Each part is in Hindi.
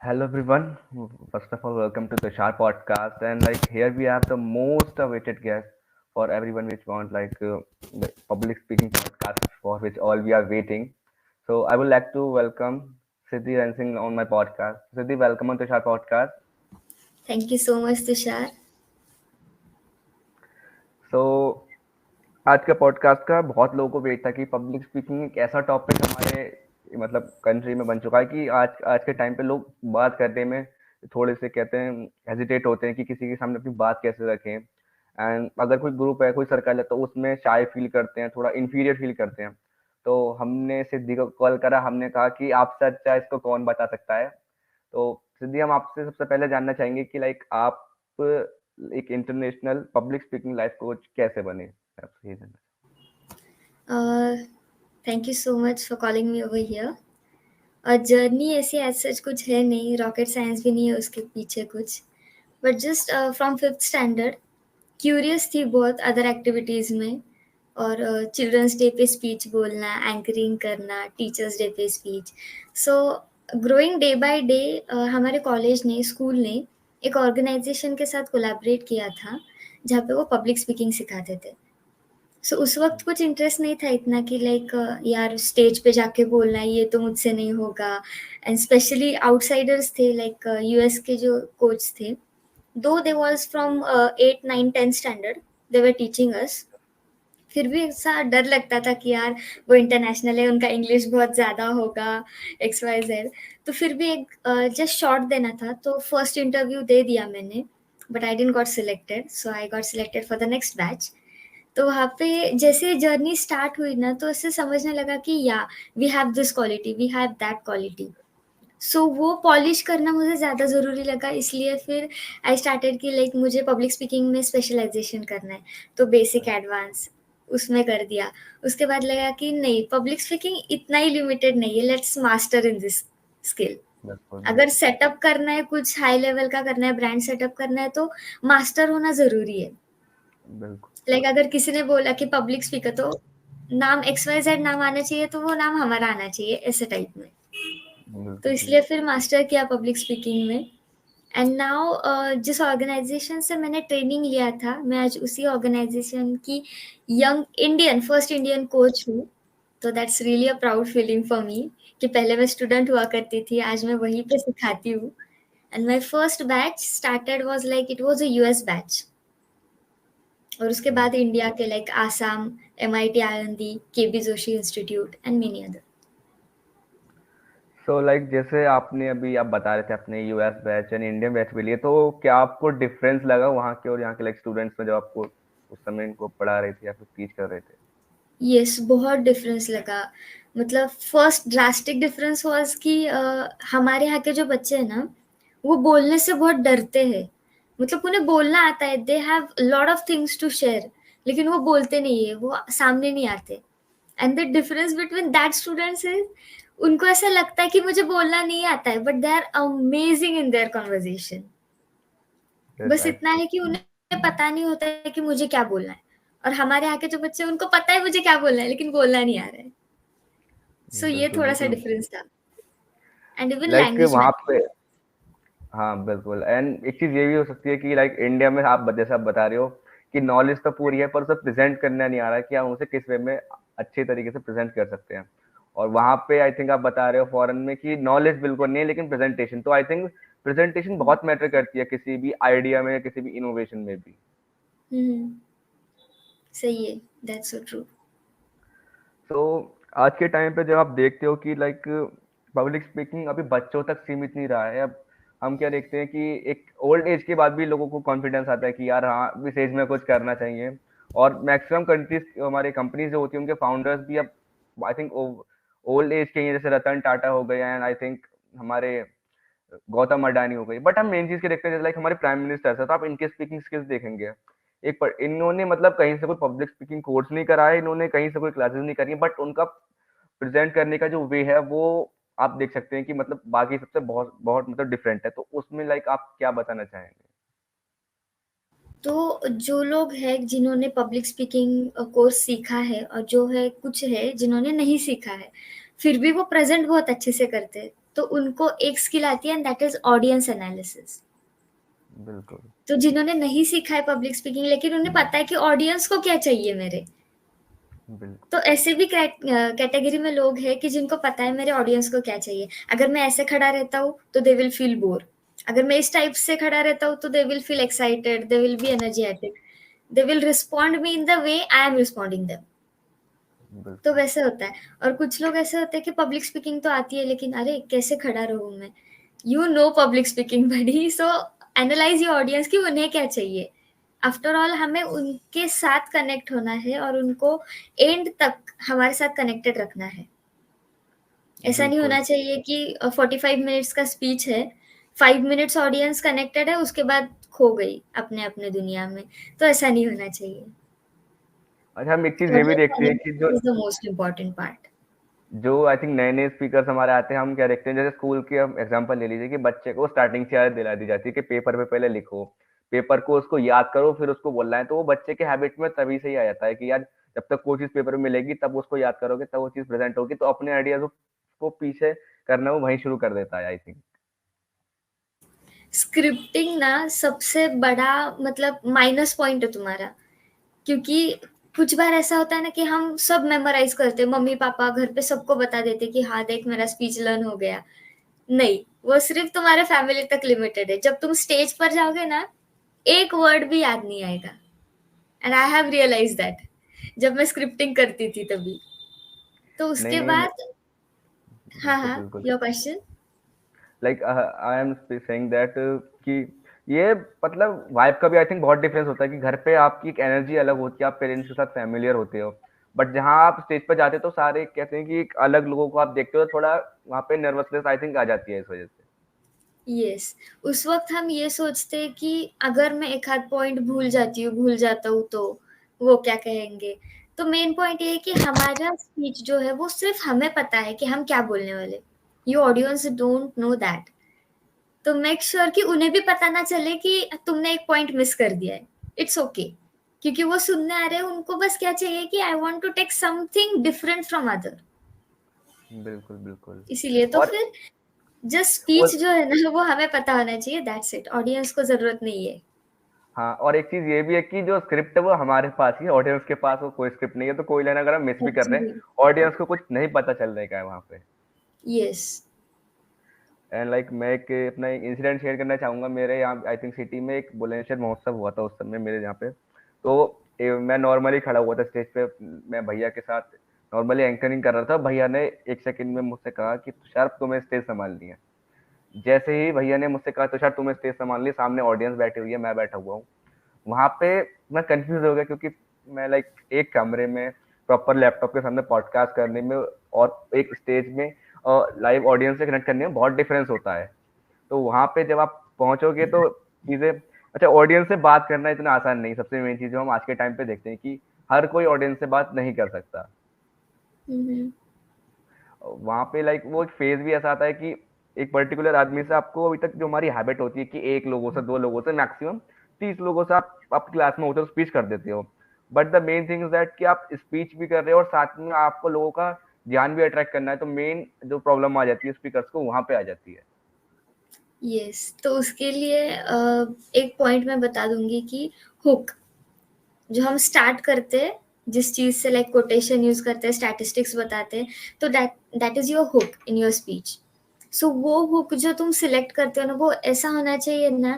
Hello everyone. First of all, welcome to the Sharp podcast. And here we have the most awaited guest for everyone which want the public speaking podcast for which all we are waiting. So I would like to welcome Siddhi Rensing on my podcast. Siddhi, welcome on the Sharp podcast. Thank you so much, Tushar. So आज के पॉडकास्ट का बहुत लोगों को वेट था कि पब्लिक स्पीकिंग एक ऐसा टॉपिक हमारे मतलब कंट्री में बन चुका है कि आज आज के टाइम पे लोग बात करने में थोड़े से कहते हैं हेजिटेट होते हैं कि किसी के सामने अपनी बात कैसे रखें एंड अगर कोई ग्रुप है कोई सर्कल है तो उसमें शाय फील करते हैं थोड़ा इन्फीरियर फील करते हैं। तो हमने सिद्धि को कॉल करा, हमने कहा कि आपसे अच्छा इसको कौन बता सकता है। तो सिद्धि, हम आपसे सबसे पहले जानना चाहेंगे कि आप एक international public speaking life coach कैसे बने, आपसे ये जानना। Thank you so much for calling me over here. और जर्नी ऐसी एज सच कुछ है नहीं, रॉकेट साइंस भी नहीं है उसके पीछे कुछ, but just from 5th standard curious थी बहुत अदर एक्टिविटीज़ में। और चिल्ड्रंस डे पे स्पीच बोलना, एंकरिंग करना, टीचर्स डे पे speech. So growing day by day हमारे कॉलेज ने, स्कूल ने एक ऑर्गेनाइजेशन के साथ कोलैबोरेट किया था जहाँ पे वो पब्लिक स्पीकिंग सिखाते थे। उस वक्त कुछ इंटरेस्ट नहीं था इतना कि यार स्टेज पे जाके बोलना है, ये तो मुझसे नहीं होगा। एंड स्पेशली आउटसाइडर्स थे, यूएस के जो कोच थे, दो they was from 8, 9, 10 standard, they were teaching us. फिर भी ऐसा डर लगता था कि यार वो इंटरनेशनल है, उनका इंग्लिश बहुत ज़्यादा होगा, XYZ। तो फिर भी एक जस्ट शॉर्ट देना था, तो फर्स्ट इंटरव्यू दे दिया मैंने, but I dent got selected, so I got selected for the next batch. तो वहाँ पे जैसे जर्नी स्टार्ट हुई ना, तो उससे समझने लगा कि या we have this quality, we have that quality. वो पॉलिश करना मुझे ज़्यादा ज़रूरी लगा, इसलिए फिर आई स्टार्टेड कि मुझे पब्लिक स्पीकिंग में स्पेशलाइजेशन करना है। तो बेसिक एडवांस उसमें कर दिया। उसके बाद लगा कि नहीं, पब्लिक स्पीकिंग इतना ही लिमिटेड नहीं है, let's master in this skill. बिल्कुल अगर बिल्कुल। सेटअप करना है, कुछ हाई लेवल का करना है, ब्रांड सेटअप करना है, तो मास्टर होना ज़रूरी है। बिल्कुल अगर किसी ने बोला कि पब्लिक स्पीकर, तो नाम XYZ नाम आना चाहिए, तो वो नाम हमारा आना चाहिए, ऐसे टाइप में। तो बिल्कुल इसलिए सही। फिर मास्टर किया पब्लिक स्पीकिंग में। एंड नाउ जिस ऑर्गेनाइजेशन से मैंने ट्रेनिंग लिया था, मैं आज उसी ऑर्गेनाइजेशन की young Indian first Indian coach हूँ। तो that's really a proud feeling for me कि पहले मैं स्टूडेंट हुआ करती थी, आज मैं वहीं पे सिखाती हूँ। And my first batch started was it was a US batch. और उसके बाद इंडिया के Assam, MIT Anandi, KB Joshi institute and many other. So जैसे आपने अभी आप बता रहे थे अपने US batch and Indian batch के लिए, तो क्या आपको डिफरेंस लगा वहाँ के और यहाँ के स्टूडेंट्स में जब आपको उस समय इनको पढ़ा रहे थे या फिर टीच कर रहे थे? यस, बहुत डिफरेंस लगा। मतलब फर्स्ट ड्रास्टिक डिफरेंस वाज कि हमारे यहाँ के जो बच्चे हैं ना, वो बोलने से बहुत डरते हैं। मतलब उन्हें बोलना आता है, they have lot of things to share, लेकिन वो बोलते नहीं है, वो सामने नहीं आते। And the difference between that students is, उनको ऐसा लगता है कि मुझे बोलना नहीं आता है, but they are amazing in their conversation. Yes बस आई। इतना है कि उन्हें पता नहीं होता है कि मुझे क्या बोलना है। और हमारे यहाँ के जो बच्चे, उनको पता है मुझे क्या बोलना है, लेकिन बोलना नहीं आ रहा है। ये बिल्कुल थोड़ा सा बिल्कुल। डिफरेंस था। एंड इवन लैंग्वेज वहाँ मैटर। पे, हाँ बिल्कुल। एंड एक चीज ये भी हो सकती है कि इंडिया में आप जैसे आप बता रहे हो कि नॉलेज तो पूरी है पर उसे प्रेजेंट करना नहीं आ रहा है कि हम उसे किस वे में अच्छे तरीके से प्रेजेंट कर सकते हैं। और वहाँ पे आई थिंक आप बता रहे हो फॉरेन में कि नॉलेज बिल्कुल नहीं है लेकिन प्रेजेंटेशन, तो आई थिंक प्रेजेंटेशन बहुत मैटर करती है किसी भी आइडिया में, किसी भी इनोवेशन में भी। हम्म, सही है, दैट्स सो ट्रू। तो आज के टाइम पे जब आप देखते हो कि पब्लिक स्पीकिंग अभी बच्चों तक सीमित नहीं रहा है। अब हम क्या देखते हैं कि एक ओल्ड एज के बाद भी लोगों को कॉन्फिडेंस आता है कि यार हाँ, इस एज में कुछ करना चाहिए। और मैक्सिमम कंट्रीज, हमारे कंपनीज जो होती है उनके फाउंडर्स भी अब आई थिंक ओल्ड एज के ही हैं, जैसे रतन टाटा हो गए एंड आई थिंक हमारे गौतम अडानी हो गई। बट हम मेन चीज के देखते हैं जैसे हमारे प्राइम मिनिस्टर है, तो आप इनके स्पीकिंग स्किल्स देखेंगे। इन्होंने कहीं से कोई पब्लिक स्पीकिंग कोर्स नहीं करा है, इन्होंने कहीं से कोई क्लासेस नहीं करी है, बट उनका प्रेजेंट करने का जो वे है वो आप देख सकते हैं कि बाकी सबसे बहुत बहुत डिफरेंट है। तो उसमें आप क्या बताना चाहेंगे? तो जो लोग हैं जिन्होंने पब्लिक स्पीकिंग कोर्स सीखा है, और जो है कुछ है जिन्होंने नहीं सीखा है, फिर भी वो प्रेजेंट बहुत अच्छे से करते हैं, तो उनको एक स्किल आती है and that is audience analysis. बिल्कुल तो जिन्होंने नहीं सीखा है पब्लिक स्पीकिंग लेकिन उन्हें पता है कि ऑडियंस को क्या चाहिए मेरे, बिल्कुल। तो ऐसे भी कैटेगरी में लोग हैं कि जिनको पता है मेरे ऑडियंस को क्या चाहिए। अगर मैं ऐसे खड़ा रहता हूँ तो दे विल फील बोर, अगर मैं इस टाइप से खड़ा रहता हूँ तो they will feel excited, they will be energetic, they will respond me in the way I am responding them. तो बिल्कुल। वैसे होता है। और कुछ लोग ऐसे होते हैं कि पब्लिक स्पीकिंग तो आती है लेकिन अरे कैसे खड़ा रहूं मैं, यू नो पब्लिक स्पीकिंग बड़ी, सो एनालाइज योर ऑडियंस कि उन्हें क्या चाहिए। आफ्टर ऑल हमें उनके साथ कनेक्ट होना है और उनको एंड तक हमारे साथ कनेक्टेड रखना है। ऐसा नहीं बिल्कुल। होना चाहिए कि 45 मिनट्स का स्पीच है, 5 मिनट्स ऑडियंस कनेक्टेड है, उसके बाद खो गई अपने अपने दुनिया में। तो ऐसा नहीं होना चाहिए। अच्छा, हम एक चीज़ ये भी ऑडियंस देखते हैं कि जो management is the most important part. जो आई थिंक नए-नए स्पीकर्स हमारे आते हैं, हम क्या देखते हैं, जैसे स्कूल की हम एग्ज़ाम्पल ले लीजिए कि बच्चे को स्टार्टिंग से आदत दिला दी जाती है कि पेपर पे पहले लिखो, पेपर को उसको याद करो, फिर उसको बोलना है। तो वो बच्चे के हैबिट में तभी से ही आ जाता है कि यार जब तक कोई चीज़ पेपर में मिलेगी तब उसको याद करोगे, तब वो चीज़ प्रेज़ेंट होगी, तो अपने आइडियाज़ को पीछे करना वो वहीं शुरू कर देता है आई थिंक। स्क्रिप्टिंग ना सबसे बड़ा मतलब माइनस पॉइंट है तुम्हारा, क्योंकि कुछ बार ऐसा होता है ना कि हम सब मेमोराइज करते हैं, मम्मी पापा घर पे सबको बता देते कि हाँ देख मेरा स्पीच लर्न हो गया। नहीं, वो सिर्फ तुम्हारे फैमिली तक लिमिटेड है। जब तुम स्टेज पर जाओगे ना, एक वर्ड भी याद नहीं आएगा। And I have realise that जब मैं स्क्रिप्टिंग करती थी तभी। तो नहीं, उसके नहीं, बाद हाँ बिल्कुल, हाँ, बिल्कुल। Your question. Like I am saying that कि ये मतलब वाइब का भी आई थिंक बहुत डिफरेंस होता है कि घर पे आपकी एक एनर्जी अलग होती है, आप पेरेंट्स के साथ फैमिलियर होते हो, बट जहाँ आप स्टेज पर जाते हो तो सारे कहते हैं कि एक अलग लोगों को आप देखते हो, तो थोड़ा वहाँ पे नर्वसनेस आई थिंक आ जाती है इस वजह से। यस, उस वक्त हम ये सोचते हैं कि अगर मैं एक आध पॉइंट भूल जाती हूँ, भूल जाता हूँ तो वो क्या कहेंगे। तो मेन पॉइंट ये है कि हमारा स्पीच जो है वो सिर्फ हमें पता है कि हम क्या बोलने वाले, you audience don't know that. तो मेक श्योर कि उन्हें भी पता ना चले कि तुमने एक पॉइंट मिस कर दिया है। It's okay okay. क्योंकि वो सुनने आ रहे हैं, उनको बस क्या चाहिए कि I want to take something different from other. बिल्कुल, बिल्कुल। इसीलिए तो और फिर जस्ट और स्पीच जो है ना वो हमें पता होना चाहिए, दैट्स इट, ऑडियंस को जरूरत नहीं है। हाँ, और एक चीज़ ये भी है कि जो स्क्रिप्ट है वो हमारे पास ही है, ऑडियंस के पास वो कोई स्क्रिप्ट नहीं है, तो कोई लाइन अगर हम मिस भी कर रहे हैं, एक्चुअली ऑडियंस को कुछ नहीं पता चलने का है वहाँ पे। यस। एंड लाइक मैं एक अपना एक इंसिडेंट शेयर करना चाहूँगा। मेरे यहाँ आई थिंक सिटी में एक बुलंदशहर महोत्सव हुआ था उस समय मेरे यहाँ पे। तो मैं नॉर्मली खड़ा हुआ था स्टेज पे, मैं भैया के साथ नॉर्मली एंकरिंग कर रहा था। भैया ने एक सेकंड में मुझसे कहा कि तुषार तुम्हें स्टेज संभालनी है। जैसे ही भैया ने मुझसे कहा तुषार तुम्हें स्टेज संभालनी है, सामने ऑडियंस बैठी हुई है, मैं बैठा हुआ हूँ। वहाँ पे मैं कंफ्यूज हो गया क्योंकि मैं लाइक एक कमरे में प्रॉपर लैपटॉप के सामने पॉडकास्ट करने में और एक स्टेज में लाइव ऑडियंस से कनेक्ट करने में बहुत डिफरेंस होता है। तो वहाँ पे जब आप पहुंचोगे तो चीजें, अच्छा ऑडियंस से बात करना इतना आसान नहीं। सबसे मेन चीज जो हम आज के टाइम पे देखते हैं कि हर कोई ऑडियंस से बात नहीं कर सकता। वहाँ पे लाइक वो एक फेज भी ऐसा आता है कि एक पर्टिकुलर आदमी से आपको अभी तक जो हमारी हैबिट होती है कि एक लोगों से दो लोगों से मैक्सिमम 30 लोगों से आप आपकी क्लास में होते हो स्पीच कर देते हो। But the main thing is that कि आप स्पीच भी कर रहे हो और साथ में आपको लोगों का ध्यान भी अट्रैक्ट करना है, तो मेन जो प्रॉब्लम आ जाती है स्पीकर्स को वहां पे आ जाती है। यस, तो उसके लिए एक पॉइंट मैं बता दूंगी कि हुक जो हम स्टार्ट करते हैं, जिस चीज से लाइक कोटेशन यूज करते हैं, स्टैटिस्टिक्स बताते हैं, तो that that is your hook in your speech. So वो हुक जो तुम सिलेक्ट करते हो ना वो ऐसा होना चाहिए ना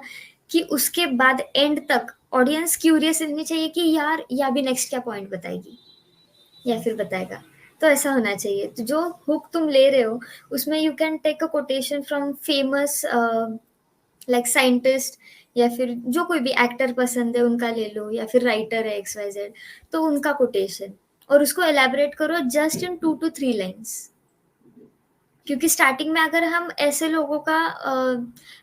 कि उसके बाद एंड तक ऑडियंस क्यूरियस रहनी चाहिए कि यार या भी नेक्स्ट क्या पॉइंट बताएगी या फिर बताएगा। तो ऐसा होना चाहिए। तो जो हुक तुम ले रहे हो उसमें you can take a quotation from famous like scientist, या फिर जो कोई भी एक्टर पसंद है उनका ले लो, या फिर राइटर है XYZ, तो उनका कोटेशन, और उसको एलैबोरेट करो जस्ट इन 2 to 3 लाइन्स। क्योंकि स्टार्टिंग में अगर हम ऐसे लोगों का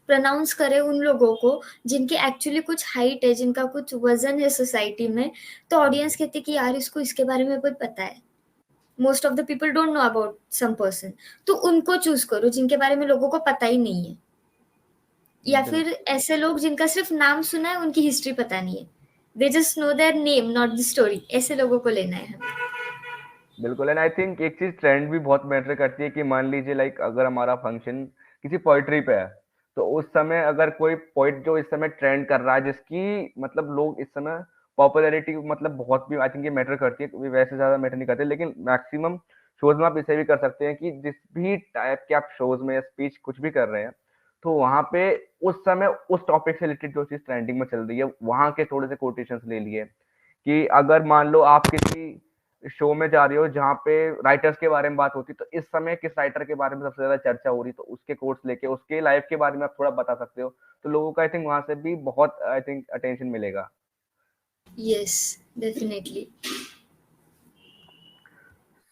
प्रोनाउंस करें, उन लोगों को जिनकी एक्चुअली कुछ हाइट है, जिनका कुछ वजन है सोसाइटी में, तो ऑडियंस कहती है कि यार इसको इसके बारे में कोई पता है। Most of the people don't know about some person. तो उनको चूज करो जिनके बारे में लोगों को पता ही नहीं है, या फिर बिल्कुल। ऐसे लोग जिनका सिर्फ नाम सुना है, उनकी हिस्ट्री पता नहीं है, they just know their name not the story. ऐसे लोगों को लेना है हमें। बिल्कुल। एंड आई थिंक एक चीज ट्रेंड भी बहुत मैटर करती है कि मान लीजिए लाइक अगर हमारा फंक्शन किसी पोइट्री पे है, तो उस समय अगर कोई पोइट जो इस समय ट्रेंड कर रहा है, जिसकी मतलब लोग इस समय पॉपुलैरिटी मतलब बहुत भी आई थिंक ये मैटर करती है, तो वैसे ज्यादा मैटर नहीं करते, लेकिन मैक्सिमम शोज में आप इसे भी कर सकते हैं कि जिस भी टाइप के आप शोज में स्पीच कुछ भी कर रहे हैं, तो वहां पे उस समय उस टॉपिक से रिलेटेड जो चीज ट्रेंडिंग में चल रही है वहां के थोड़े से कोटेशंस ले लिए, कि अगर मान लो आप किसी शो में जा रही हो जहाँ पे राइटर्स के बारे में बात होती है, तो इस समय किस राइटर के बारे में सबसे ज्यादा चर्चा हो रही है, तो उसके कोट्स लेके उसके लाइफ के बारे में आप थोड़ा बता सकते हो, तो लोगों का आई थिंक वहां से भी बहुत आई थिंक अटेंशन मिलेगा। Yes, definitely.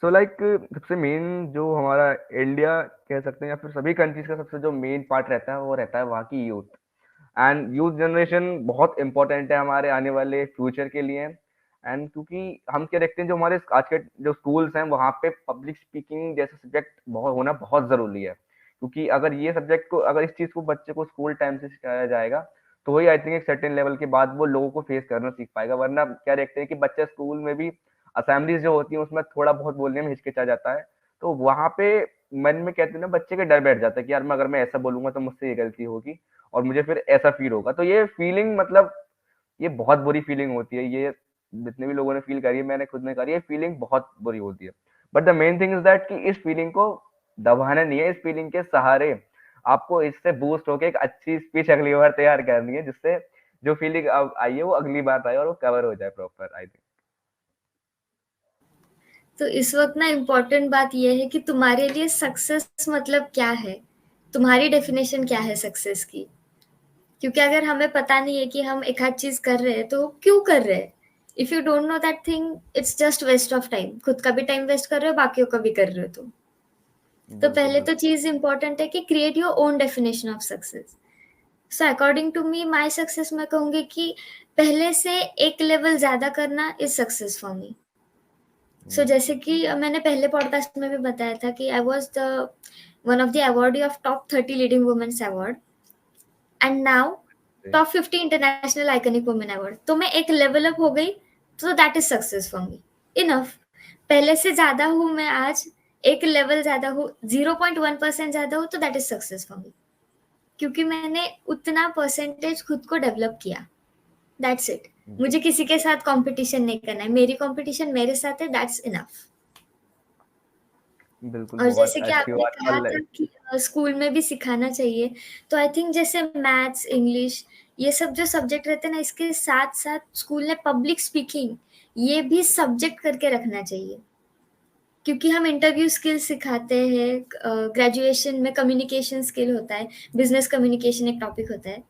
सो लाइक सबसे मेन जो हमारा इंडिया कह सकते हैं या फिर सभी कंट्रीज का सबसे जो मेन पार्ट रहता है वो रहता है वहाँ की यूथ। एंड यूथ जनरेशन बहुत इंपॉर्टेंट है हमारे आने वाले फ्यूचर के लिए। एंड क्योंकि हम क्या देखते हैं जो हमारे आज के जो स्कूल्स हैं वहाँ पे पब्लिक स्पीकिंग जैसे सब्जेक्ट बहुत होना बहुत जरूरी है, क्योंकि अगर ये सब्जेक्ट को अगर इस चीज को बच्चे को स्कूल टाइम से सिखाया जाएगा, तो वही आई थिंक एक सर्टेन लेवल के बाद वो लोगों को फेस करना सीख पाएगा। वरना क्या देखते हैं कि बच्चे स्कूल में भी असेंबलीज जो होती है उसमें थोड़ा बहुत बोलने में हिचकिचा जाता है, तो वहां पे मन में कहते हैं ना बच्चे के डर बैठ जाता है कि यार मैं अगर मैं ऐसा बोलूंगा तो मुझसे ये गलती होगी और मुझे फिर ऐसा फील होगा। तो ये फीलिंग मतलब ये बहुत बुरी फीलिंग होती है, ये जितने भी लोगों ने फील करी है, मैंने खुद ने करी है, फीलिंग बहुत बुरी होती है। But the main thing is that कि इस फीलिंग को दबाना नहीं है, इस फीलिंग के सहारे आपको इससे बूस्ट होकर एक अच्छी स्पीच अगली बार तैयार करनी है, जिससे जो फीलिंग अब आई है वो अगली बार आए और वो कवर हो जाए प्रॉपर आई थिंक। तो इस वक्त ना इम्पोर्टेंट बात यह है कि तुम्हारे लिए सक्सेस मतलब क्या है, तुम्हारी डेफिनेशन क्या है सक्सेस की। क्योंकि अगर हमें पता नहीं है कि हम एक आध चीज कर रहे हैं तो क्यों कर रहे हैं। If you don't know that thing, it's just waste of time. खुद का भी टाइम वेस्ट कर रहे हो, बाकियों का भी कर रहे हो तुम। तो बिल्कुल पहले तो बिल्कुल। चीज इंपॉर्टेंट है कि create your own definition of success. So according to me, my success मैं कहूंगी कि पहले से एक लेवल ज्यादा करना is success for me. So जैसे कि मैंने पहले पॉडकास्ट में भी बताया था कि I was the one of the awardee of top 30 leading women's award, and now top 50 international iconic women award. तो मैं एक लेवल अप हो गई, तो that is success for me. Enough. पहले से ज्यादा हूं मैं आज, एक लेवल ज्यादा हूँ, 0.1% ज्यादा हूँ, तो दैट इज सक्सेस फॉर मी। क्योंकि मैंने उतना परसेंटेज खुद को डेवलप किया। That's it. मुझे किसी के साथ कंपटीशन नहीं करना है, मेरी कंपटीशन मेरे साथ है, दैट्स इनफ। बिल्कुल और बहुत जैसे कि अच्छी आपने बात कहा था और कि स्कूल में भी सिखाना चाहिए, तो आई थिंक जैसे मैथ्स, इंग्लिश, ये सब जो सब्जेक्ट रहते हैं ना, इसके साथ साथ स्कूल ने पब्लिक स्पीकिंग ये भी सब्जेक्ट करके रखना चाहिए। क्योंकि हम इंटरव्यू स्किल सिखाते हैं, ग्रेजुएशन में कम्युनिकेशन स्किल होता है, बिजनेस कम्युनिकेशन एक टॉपिक होता है।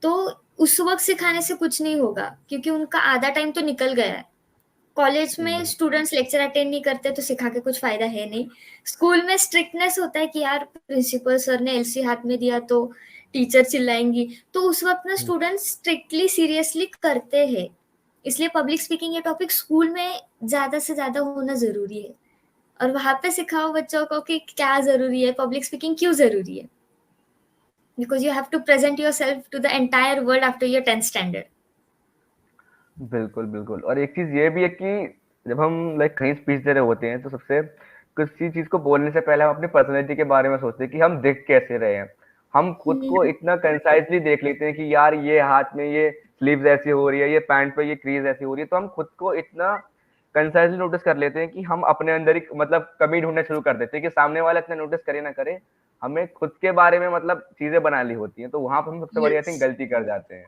तो उस वक्त सिखाने से कुछ नहीं होगा, क्योंकि उनका आधा टाइम तो निकल गया है। कॉलेज में स्टूडेंट्स लेक्चर अटेंड नहीं करते तो सिखा के कुछ फायदा है नहीं। स्कूल में स्ट्रिक्टनेस होता है कि यार प्रिंसिपल सर ने एलसी हाथ में दिया तो टीचर चिल्लाएंगी, तो उस वक्त ना स्टूडेंट्स स्ट्रिक्टली सीरियसली करते हैं। इसलिए पब्लिक स्पीकिंग ये टॉपिक स्कूल में ज्यादा से ज्यादा होना जरूरी है। और वहां पे सिखाओ बच्चों को कि क्या जरूरी है, पब्लिक स्पीकिंग क्यों जरूरी है। Because you have to present yourself to the entire world after your 10th standard. बिल्कुल बिल्कुल। और एक चीज ये भी है कि जब हम लाइक कहीं स्पीच दे रहे होते हैं तो सबसे किसी चीज को बोलने से पहले हम अपनी पर्सनैलिटी के बारे में सोचते हैं कि हम दिख कैसे रहे हैं। हम खुद को इतना कंसाइजली देख लेते हैं कि यार ये हाथ में ये स्लीव्स ऐसी हो रही है, ये पैंट पे ये क्रीज ऐसी हो रही है, तो हम खुद को इतना कंसाइजली नोटिस कर लेते हैं कि हम अपने अंदर ही मतलब कमी ढूंढना शुरू कर देते हैं कि सामने वाला इतना नोटिस करे ना करे, हमें खुद के बारे में मतलब चीजें बना ली होती हैं, तो वहां पर हम सबसे बड़ी आई यस। थिंक गलती कर जाते हैं।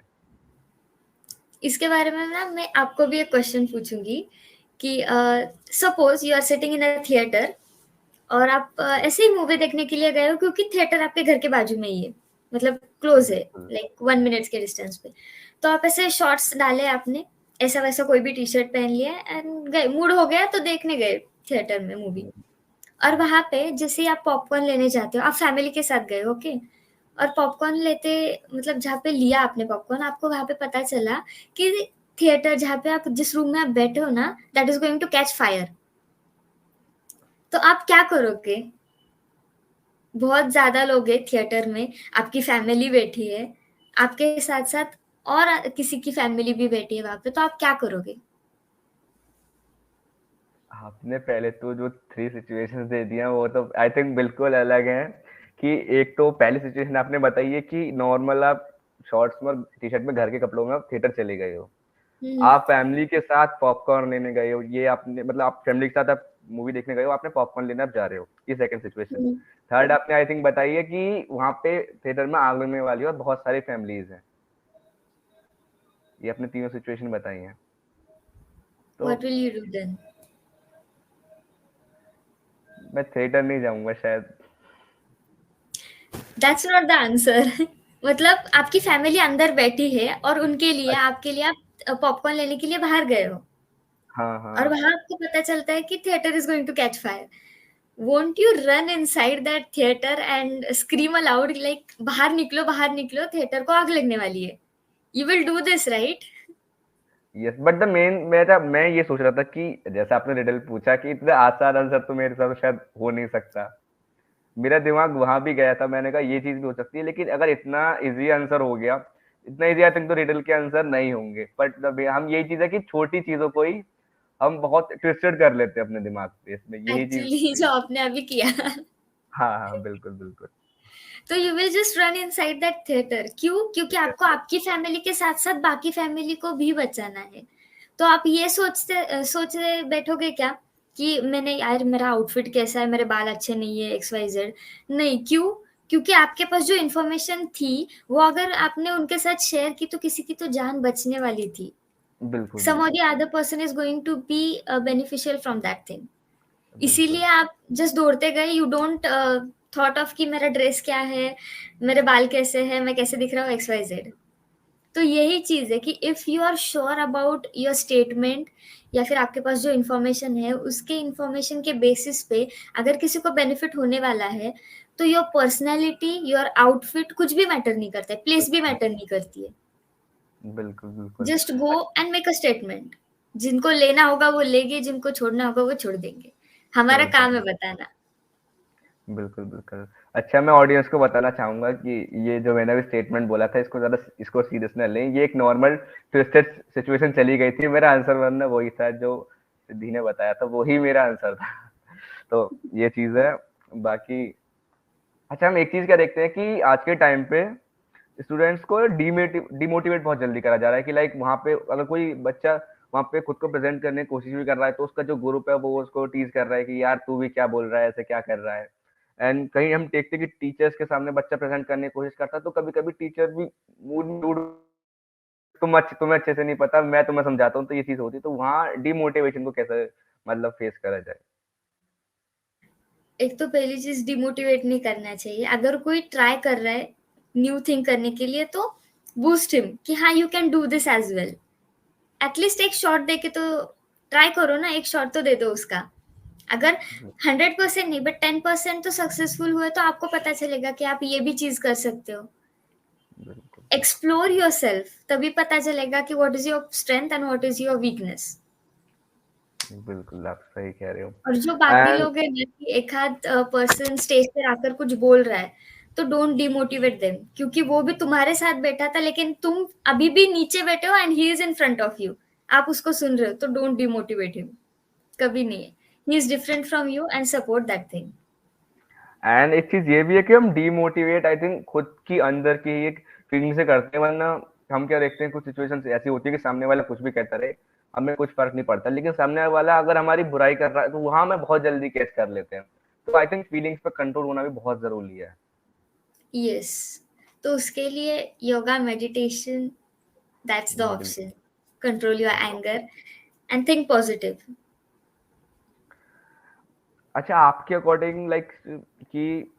इसके बारे में ना मैं आपको भी एक क्वेश्चन पूछूंगी कि suppose you are sitting in a theatre, और आप ऐसे ही मूवी देखने के लिए गए हो, क्योंकि थिएटर आपके घर के बाजू में ही है, मतलब क्लोज है, बिल्कुल। लाइक 1 मिनट के डिस्टेंस पे। तो आप ऐसे शॉर्ट्स डाले आपने, ऐसा वैसा कोई भी टी शर्ट पहन लिया एंड गए, मूड हो गया तो देखने गए थिएटर में मूवी। और वहां पे जैसे ही आप पॉपकॉर्न लेने जाते हो, आप फैमिली के साथ गए, ओके। और पॉपकॉर्न लेते, मतलब जहाँ पे लिया आपने पॉपकॉर्न, आपको वहां पे पता चला कि थिएटर जहाँ पे आप जिस रूम में आप बैठे हो ना, that is going to catch fire. तो आप क्या करोगे। बहुत ज्यादा लोग हैं थिएटर में, आपकी फैमिली बैठी है, आपके साथ साथ और किसी की फैमिली भी बैठी है वहां पे, तो आप क्या करोगे। आपने पहले तो जो 3 सिचुएशंस दे दिया वो तो आई थिंक बिल्कुल अलग हैं। कि एक तो पहली सिचुएशन आपने बताई है कि नॉर्मल आप शॉर्ट्स में और टी-शर्ट में घर के कपड़ों में आप थिएटर चले गए हो। आप फैमिली के साथ पॉपकॉर्न लेने गए हो, ये आपने मतलब आप फैमिली के साथ आप मूवी देखने गए हो, आपने पॉपकॉर्न लेने आप जा रहे हो, ये सेकंड सिचुएशन। थर्ड आपने आई थिंक बताई है कि वहाँ पे थिएटर में आग लगने वाली है और बहुत सारी फैमिलीज हैं। ये आपने तीनों सिचुएशन बताई हैं। तो What will you do then? मैं थिएटर नहीं जाऊंगा शायद। That's not the answer. मतलब आपकी फैमिली अंदर बैठी है और उनके लिए आपके लिए आप पॉपकॉर्न लेने के लिए बाहर गए हो हाँ और हाँ वहां आपको पता चलता है कि theatre is going to catch fire. Won't you run inside that theater and scream aloud like बाहर निकलो थिएटर को आग लगने वाली है. You will do this, right? Yes but the main मैं ये सोच रहा था कि जैसा आपने रिडल पूछा कि इतना आसान आंसर तो मेरे हिसाब से शायद हो नहीं सकता। मेरा दिमाग वहां भी गया था, मैंने कहा ये चीज भी हो सकती है, लेकिन अगर इतना इजी आंसर हो गया, इतना इजी आई थिंक तो रिडल के आंसर नहीं होंगे। बट हम यही चीज है कि छोटी चीजों को ही हम बहुत ट्विस्टेड कर लेते हैं अपने दिमाग पे, इसमें यही चीज एक्चुअली जो आपने अभी किया. हाँ हाँ बिल्कुल बिल्कुल। तो you will just run inside that theatre. क्यों? क्योंकि आपको आपकी फैमिली के साथ साथ बाकी फैमिली को भी बचाना है. तो आप ये सोचते बैठोगे क्या कि मैंने यार मेरा आउटफिट कैसा है, मेरे बाल अच्छे नहीं है, एक्स वाई जेड. नहीं. क्यों? क्योंकि आपके पास जो इन्फॉर्मेशन थी वो अगर आपने उनके साथ शेयर की तो किसी की तो जान बचने वाली थी. बिल्कुल सम और बिल्कुल the other person is going to be beneficial from that thing. बिल्कुल इसीलिए आप जस्ट दौड़ते गए. यू डोंट थॉट ऑफ कि मेरा ड्रेस क्या है, मेरे बाल कैसे हैं, मैं कैसे दिख रहा हूँ, एक्स वाई जेड. तो यही चीज है कि if you are sure about your statement या फिर आपके पास जो इन्फॉर्मेशन है उसके इन्फॉर्मेशन के बेसिस पे अगर किसी को बेनिफिट होने वाला है तो योर पर्सनैलिटी, योर आउटफिट कुछ भी मैटर नहीं करता है, प्लेस भी मैटर नहीं करती है. बिल्कुल बिल्कुल। Just go and make a statement. जिनको लेना होगा वो लेंगे, जिनको छोड़ना होगा वो छोड़ देंगे. हमारा छोड़ काम है देंगे। बताना. बिल्कुल, बिल्कुल। अच्छा मैं ऑडियंस को बताना चाहूँगा कि ये जो मैंने अभी स्टेटमेंट बोला था इसको सीरियस ना लें। ये एक नॉर्मल ट्विस्टेड सिचुएशन चली गई थी। मेरा आंसर वरना वही था जो सिद्धि ने बताया था, वही मेरा आंसर था। तो ये चीज़ है। बाकी अच्छा हम एक चीज़ क्या देखते हैं कि आज के टाइम पे स्टूडेंट्स को डिमोटिवेट बहुत जल्दी करा जा रहा है कि लाइक वहाँ पे अगर कोई बच्चा वहाँ पे खुद को प्रेजेंट करने की कोशिश भी कर रहा है तो उसका जो ग्रुप है वो उसको टीज कर रहा है कि यार तू भी क्या बोल रहा है, ऐसे क्या कर रहा है। एंड कहीं हम देखते हैं कि टीचर्स के सामने बच्चा प्रेजेंट करने की कोशिश करता है तो कभी कभी टीचर भी मूड तुम्हें अच्छे से नहीं पता, मैं तुम्हें समझाता हूँ, तो ये चीज होती है। तो वहाँ डिमोटिवेशन को कैसे मतलब फेस करा जाए। एक तो पहली चीज डिमोटिवेट नहीं करना चाहिए. अगर कोई ट्राई कर रहा है न्यू थिंग करने के लिए तो बूस्ट हिम कि हाँ you can do this as well. At least एक शॉट दे के तो ट्राई करो ना, एक शॉट तो दे दो उसका. अगर 100% नहीं बट 10% तो सक्सेसफुल हुए तो आपको पता चलेगा कि आप ये भी चीज कर सकते हो. बिल्कुल एक्सप्लोर योर सेल्फ, तभी पता चलेगा कि what is your strength and what is your weakness. बिल्कुल आप सही कह रहे हो। और जो बाकी एंड लोग हैं ना कि एक आध पर्सन स्टेज पे आकर कुछ बोल रहा है तो डोंट डिमोटिवेट देम, क्योंकि वो भी तुम्हारे साथ बैठा था लेकिन तुम अभी भी नीचे बैठे हो and he is in front of you. आप उसको सुन रहे हो तो डोंट डिमोटिवेट हिम. कभी नहीं है. He is different from you and support that thing. And एक चीज ये भी है कि हम डीमोटिवेट आई थिंक खुद की अंदर की एक फीलिंग से करते हैं। वरना हम क्या देखते हैं कुछ सिचुएशन ऐसी होती है कि सामने वाला कुछ भी कहता रहे, हमें कुछ फर्क नहीं पड़ता, लेकिन सामने वाला अगर हमारी बुराई कर रहा है तो वहां में बहुत जल्दी कैच कर लेते हैं। तो आई थिंक फीलिंग्स पे कंट्रोल होना भी बहुत जरूरी है। यस. तो उसके लिए योगा, मेडिटेशन, दैट्स द बिल्कुल। Option. Control your anger and think positive. अच्छा आपके अकॉर्डिंग लाइक कि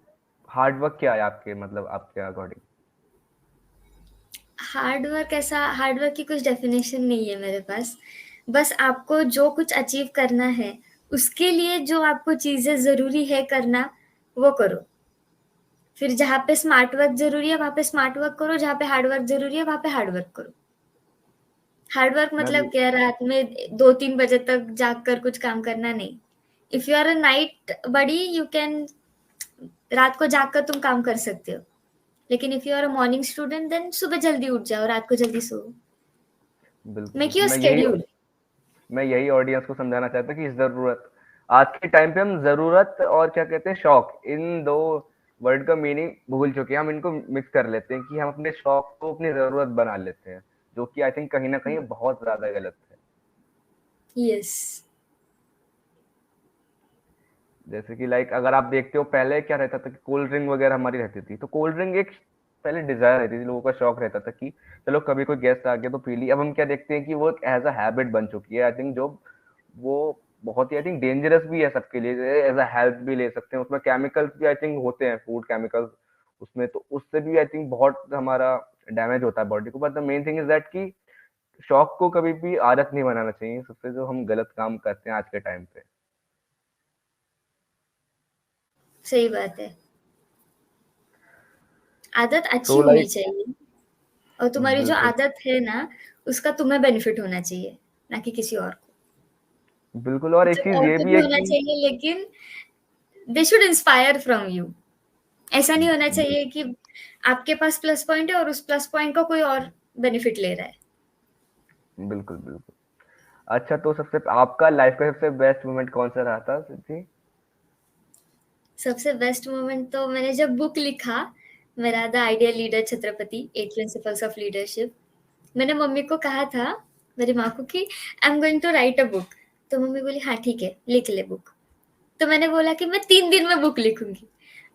हार्ड वर्क क्या है आपके मतलब आपके अकॉर्डिंग। हार्ड वर्क की कुछ डेफिनेशन नहीं है मेरे पास. बस आपको जो कुछ अचीव करना है उसके लिए जो आपको चीजें जरूरी है करना वो करो. फिर जहाँ पे स्मार्ट वर्क जरूरी है वहां पे स्मार्ट वर्क करो, जहाँ पे हार्ड वर्क जरूरी है वहां पे हार्ड वर्क करो. हार्ड वर्क मैं मतलब भी क्या, रात में 2-3 बजे तक जाग कर कुछ काम करना नहीं. If you are a night buddy you can, रात को जाग कर तुम काम कर सकते हो. लेकिन if you are a morning student then सुबह जल्दी उठ जाओ, रात को जल्दी सो. बिल्कुल मेक बिल्कुल योर स्केड्यूल. मैं यही ऑडियंस को समझाना चाहता कि जरूरत आज के टाइम पे हम ज़रूरत और क्या कहते हैं शौक, इन 2 वर्ड का मीनिंग भूल चुके हैं। हम इनको मिक्स कर लेते हैं कि हम अपने शौक को अपनी ज़रूरत बना लेते हैं, जो कि आई थिंक कहीं न कहीं बहुत ज़्यादा गलत है। यस। जैसे कि लाइक अगर आप देखते हो पहले क्या रहता था कि कोल्ड ड्रिंक वगैरह हमारी रहती थी, तो कोल्ड ड्रिंक एक पहले डिज़ायर रहती थी, लोगों का शौक रहता था कि चलो कभी कोई गेस्ट आ गया तो पी ली। अब हम क्या देखते हैं कि वो एक एज़ अ हैबिट बन चुकी है। आई थिंक जो वो बहुत ही आई थिंक डेंजरस भी है सबके लिए, एज़ अ हेल्थ भी ले सकते हैं। उसमें केमिकल्स भी आई थिंक होते हैं, फूड केमिकल्स उसमें, तो उससे भी आई थिंक बहुत हमारा डैमेज होता है बॉडी को। But the main thing is that कि शौक को कभी भी आदत नहीं बनाना चाहिए, सबसे जो हम गलत काम करते हैं आज के टाइम पे। सही बात है। आदत अच्छी सो होनी लाइक चाहिए, और तुम्हारी जो बिल्कुल, आदत है ना, उसका तुम्हें बेनिफिट होना चाहिए, ना कि किसी और को। बिल्कुल। और एक मतलब चीज़ और ये को भी भी है होना कि चाहिए, लेकिन they should inspire from you. ऐसा नहीं होना बिल चाहिए कि आपके पास प्लस पॉइंट है और उस प्लस पॉइंट का कोई और बेनिफिट ले रहा है। बिल्कुल, बिल्कुल। अच्छा, तो सबसे आपका लाइफ़ का सबसे बेस्ट मोमेंट कौन-सा रहा था सिद्धि? सबसे बेस्ट मोमेंट तो मैंने जब बुक लिखा, मेरा the ideal leader Chhatrapati 8 principles of leadership. मैंने मम्मी को कहा था, मेरी माँ को, कि I am going to write a book. तो मम्मी बोली हाँ ठीक है, लिख ले बुक। तो मैंने बोला कि मैं 3 दिन में बुक लिखूंगी।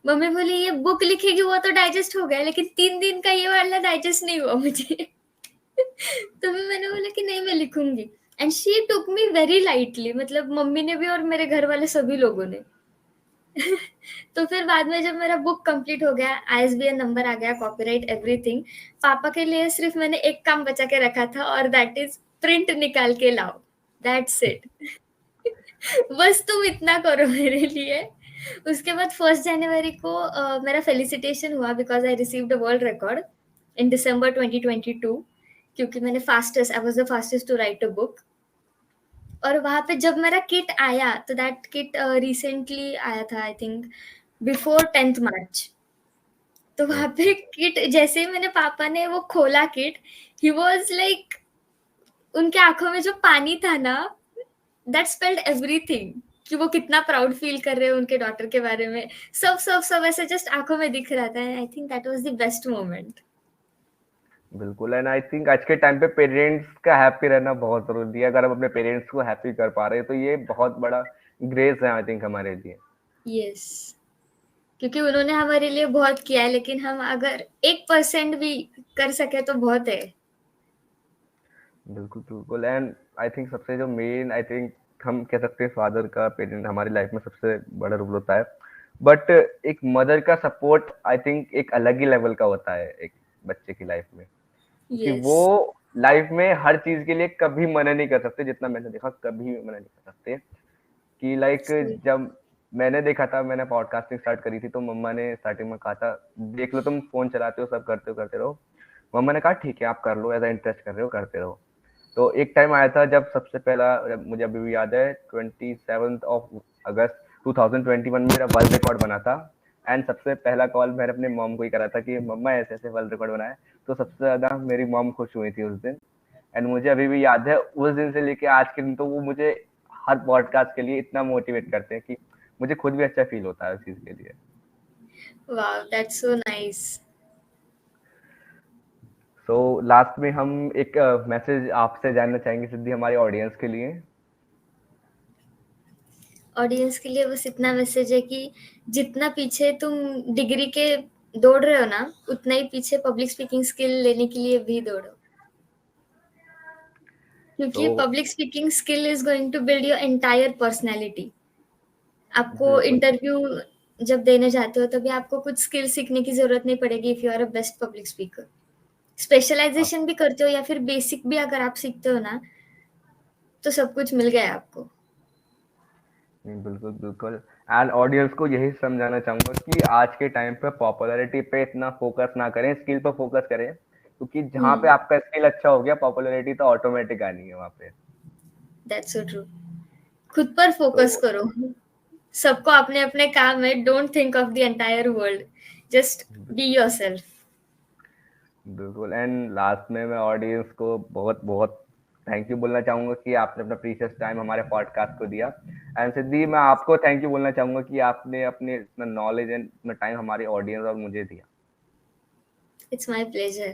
मम्मी बोली ये बुक लिखेगी वो तो डाइजेस्ट हो गया, लेकिन 3 दिन का ये वाला डाइजेस्ट नहीं हुआ मुझे। तो फिर मैंने बोला कि नहीं मैं लिखूंगी। And she took me very lightly, मतलब मम्मी ने भी और मेरे घर वाले सभी लोगों ने। तो फिर बाद में जब मेरा बुक कंप्लीट हो गया, आईएसबीएन नंबर आ गया, कॉपीराइट एवरीथिंग, पापा के लिए सिर्फ मैंने एक काम बचा के रखा था, और दैट इज प्रिंट निकाल के लाओ। That's it. बस तुम इतना करो मेरे लिए। उसके बाद 1 जनवरी को मेरा फेलिसिटेशन हुआ, because I received a world record in December 2022, क्योंकि मैंने fastest, I was the fastest to write a book. और वहां पे जब मेरा किट आया, तो दैट किट रिसेंटली आया था, आई थिंक बिफोर 10th मार्च। तो वहां ओके, पे किट जैसे ही मैंने, पापा ने वो खोला किट, ही वॉज लाइक, उनके आंखों में जो पानी था ना, दैट स्पेल्ड एवरीथिंग, कि वो कितना प्राउड फील कर रहे हैं उनके डॉटर के बारे में। सब सब सब ऐसे जस्ट आंखों में दिख रहा था। I think that was the best moment. बिल्कुल। एंड आई थिंक आज के टाइम पे पेरेंट्स का हैप्पी रहना बहुत ज़रूरी है। अगर हम अपने पेरेंट्स को हैप्पी कर पा रहे हैं, तो ये बहुत बड़ा ग्रेस है आई थिंक हमारे लिए। यस। क्योंकि उन्होंने हमारे लिए बहुत किया है, लेकिन हम अगर 1% भी कर सके तो बहुत है। बिल्कुल, बिल्कुल। एंड आई थिंक सबसे जो मेन आई थिंक हम कह सकते हैं फादर का पेरेंट हमारी लाइफ में सबसे बड़ा रोल होता है। बट एक मदर का सपोर्ट आई थिंक एक अलग ही लेवल का होता है एक बच्चे की लाइफ में, क्योंकि यस। वो लाइफ में हर चीज़ के लिए कभी मना नहीं कर सकते, जितना मैंने देखा कभी भी मना नहीं कर सकते। कि लाइक जब मैंने देखा था, मैंने पॉडकास्टिंग स्टार्ट करी थी, तो मम्मा ने स्टार्टिंग में कहा था देख लो तुम फ़ोन चलाते हो, सब करते हो, करते रहो। मम्मा ने कहा ठीक है आप कर लो, एज़ अ इंटरेस्ट कर रहे हो करते रहो। तो एक टाइम आया था जब सबसे पहला, जब मुझे अभी भी याद है, 27 अगस्त 2021 में मेरा वर्ल्ड रिकॉर्ड बना था। एंड सबसे पहला कॉल मैंने अपने मॉम को ही करा था कि मम्मा ऐसे ऐसे वर्ल्ड रिकॉर्ड बनाया। तो सबसे ज़्यादा मेरी मॉम खुश हुई थी उस दिन। एंड मुझे अभी भी याद है उस दिन से लेके आज के दिन, तो वो मुझे हर पॉडकास्ट के लिए इतना मोटिवेट करते हैं कि मुझे खुद भी अच्छा फील होता है उस चीज़ के लिए। Wow, that's so nice. So last में हम एक मैसेज आपसे जानना चाहेंगे सिद्धि, हमारे ऑडियंस के लिए। ऑडियंस के लिए बस इतना मैसेज है कि जितना पीछे तुम डिग्री के दौड़ रहे हो ना, उतना ही पीछे पब्लिक स्पीकिंग स्किल लेने के लिए भी दौड़ो। सो क्योंकि public speaking skill is going to build your entire personality. आपको बिल्कुल। इंटरव्यू जब देने जाते हो, तभी आपको कुछ स्किल सीखने की जरूरत नहीं पड़ेगी, if you are a best public speaker. आप स्पेशलाइजेशन भी करते हो या फिर बेसिक भी अगर आप सीखते हो ना, तो सब कुछ मिल गया आपको। बिल्कुल, बिल्कुल। एंड ऑडियंस को यही समझाना चाहूँगा कि आज के टाइम पे पॉपुलैरिटी पे इतना फ़ोकस ना करें, स्किल पे फ़ोकस करें। क्योंकि जहाँ पे हम्म। आपका स्किल अच्छा हो गया, पॉपुलैरिटी तो ऑटोमेटिक आनी है वहाँ पे। That's so true. खुद पर तो फोकस करो। सबको अपने अपने काम है, don't think of the entire world, just be yourself. बिल्कुल। एंड लास्ट में मैं ऑडियंस को बहुत बहुत थैंक यू बोलना चाहूँगा कि आपने अपना प्रीशियस टाइम हमारे पॉडकास्ट को दिया। एंड सिद्धि, मैं आपको थैंक यू बोलना चाहूंगा कि आपने अपने इतना नॉलेज एंड इतना टाइम हमारे ऑडियंस और मुझे दिया। It's my pleasure.